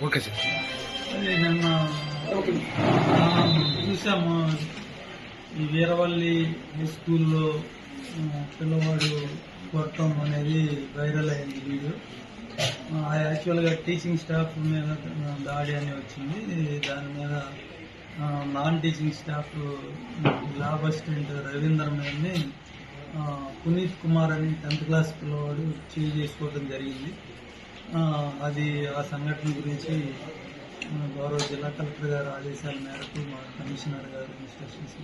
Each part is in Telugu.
Okay sir. నిన్న చూసాము ఈ వీరవల్లి హై స్కూల్లో పిల్లవాడు కొట్టడం అనేది వైరల్ అయింది వీడియో. యాక్చువల్గా టీచింగ్ స్టాఫ్ మీద దాడి అని వచ్చింది. దాని మీద non teaching staff lab assistant Ravindra మీదని పునీత్ కుమార్ అని 10th క్లాస్ పిల్లవాడు చేసుకోవడం జరిగింది. అది ఆ సంఘటన గురించి గౌరవ జిల్లా కలెక్టర్ గారు ఆదేశాల మేరకు మా కమిషనర్ గారు ఇన్స్ట్రక్షన్స్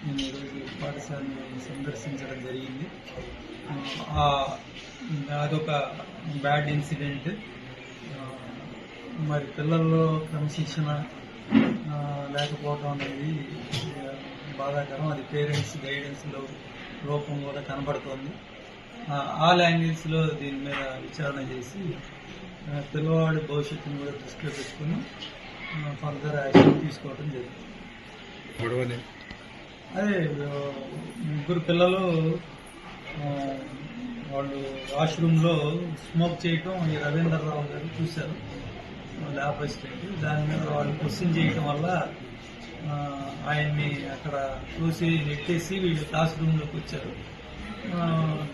నేను ఈరోజు పాఠశాలను సందర్శించడం జరిగింది. అదొక బ్యాడ్ ఇన్సిడెంట్. మరి పిల్లల్లో క్రమశిక్షణ లేకపోవడం అనేది బాధాకరం. అది పేరెంట్స్ గైడెన్స్లో లోపం కూడా కనబడుతోంది. ఆల్ యాంగిల్స్లో దీని మీద విచారణ చేసి పిల్లవాడి భవిష్యత్తును కూడా దృష్టిలో పెట్టుకుని ఫర్దర్ యాక్షన్ తీసుకోవడం జరిగింది. అదే 3 పిల్లలు వాళ్ళు వాష్రూమ్లో స్మోక్ చేయటం ఈ రవీంద్రరావు గారు చూశారు, ల్యాబ్ అసిస్టెంట్. దాని మీద వాళ్ళు క్వశ్చన్ చేయటం వల్ల ఆయన్ని అక్కడ చూసి నెట్టేసి వీళ్ళు క్లాస్ రూమ్లోకి వచ్చారు.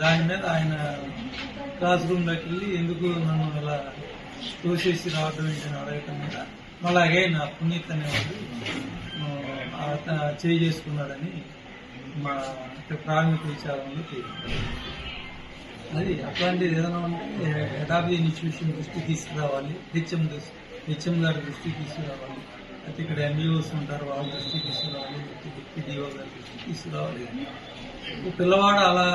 దాని మీద ఆయన క్లాస్ రూమ్లోకి వెళ్ళి ఎందుకు నన్ను ఇలా తోసేసి రావడం ఏంటని అడగటం మీద మళ్ళీ అగైన్ పునీత్ అనేవాడు చేసుకున్నాడని మా ప్రాథమిక విచారణలో తేలింది. అది అట్లాంటిది ఏదైనా ఉంటే హెడ్ ఆఫ్ ది ఇన్స్టిట్యూషన్ దృష్టికి తీసుకురావాలి, హెచ్ఎం గారి దృష్టికి తీసుకురావాలి, అయితే ఇక్కడ ఎంఈఓస్ ఉంటారు వాళ్ళ దృష్టికి తీసుకురావాలి, డిప్యూటీ డిఓ గారి దృష్టికి తీసుకురావాలి. పిల్లవాడు అలా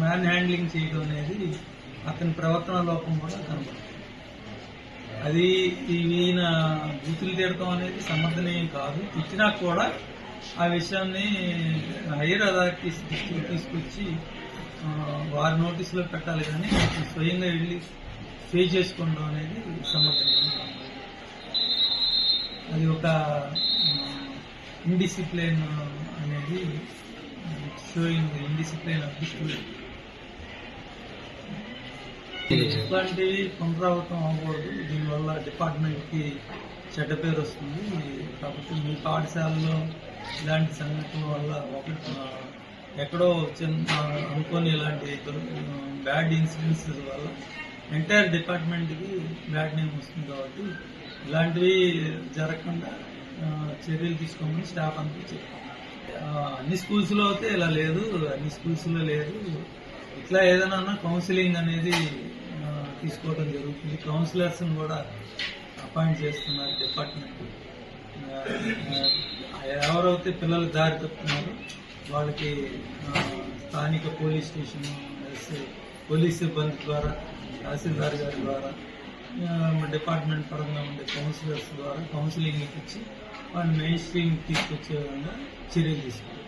మ్యాన్ హ్యాండ్లింగ్ చేయడం అనేది అతని ప్రవర్తన లోపం కూడా కనబడుతుంది. అది ఈయన బూతులు తిడతాం అనేది సమర్థనీయం కాదు. తిట్టినా కూడా ఆ విషయాన్ని హైయర్ అథారిటీస్ దృష్టికి తీసుకొచ్చి వారి నోటీసులో పెట్టాలి, కానీ స్వయంగా వెళ్ళి ఫేస్ చేసుకోవడం అనేది సమర్థనీయం కాదు. అది ఒక ఇండిసిప్లిన్ అనేది showing indiscipline of the student. ఇట్లాంటివి పునరావృతం అవ్వకూడదు. దీనివల్ల డిపార్ట్మెంట్కి చెడ్డ పేరు వస్తుంది. కాబట్టి మీ పాఠశాలలో ఇలాంటి సంఘటనల వల్ల ఎక్కడో చిన్న అనుకోని ఇలాంటి బ్యాడ్ ఇన్సిడెంట్స్ వల్ల ఎంటైర్ డిపార్ట్మెంట్కి బ్యాడ్ నేమ్ వస్తుంది. కాబట్టి ఇలాంటివి జరగకుండా చర్యలు తీసుకోమని స్టాఫ్ అంతా చెప్పారు. అన్ని స్కూల్స్లో అయితే ఇలా లేదు, అన్ని స్కూల్స్లో లేదు. ఇట్లా ఏదైనా కౌన్సిలింగ్ అనేది తీసుకోవడం జరుగుతుంది. కౌన్సిలర్స్ని కూడా అపాయింట్ చేస్తున్నారు డిపార్ట్మెంట్. ఎవరైతే పిల్లలు దారి తప్పుతున్నారో వాళ్ళకి స్థానిక పోలీస్ స్టేషన్, పోలీస్ సిబ్బంది ద్వారా, తహసీల్దార్ గారి ద్వారా, డిపార్ట్మెంట్ పరంగా ఉండే కౌన్సిలర్స్ ద్వారా కౌన్సిలింగ్ ఇచ్చి వాళ్ళని మెయిన్ స్ట్రీమ్ తీసుకొచ్చే విధంగా చర్యలు తీసుకుంటారు.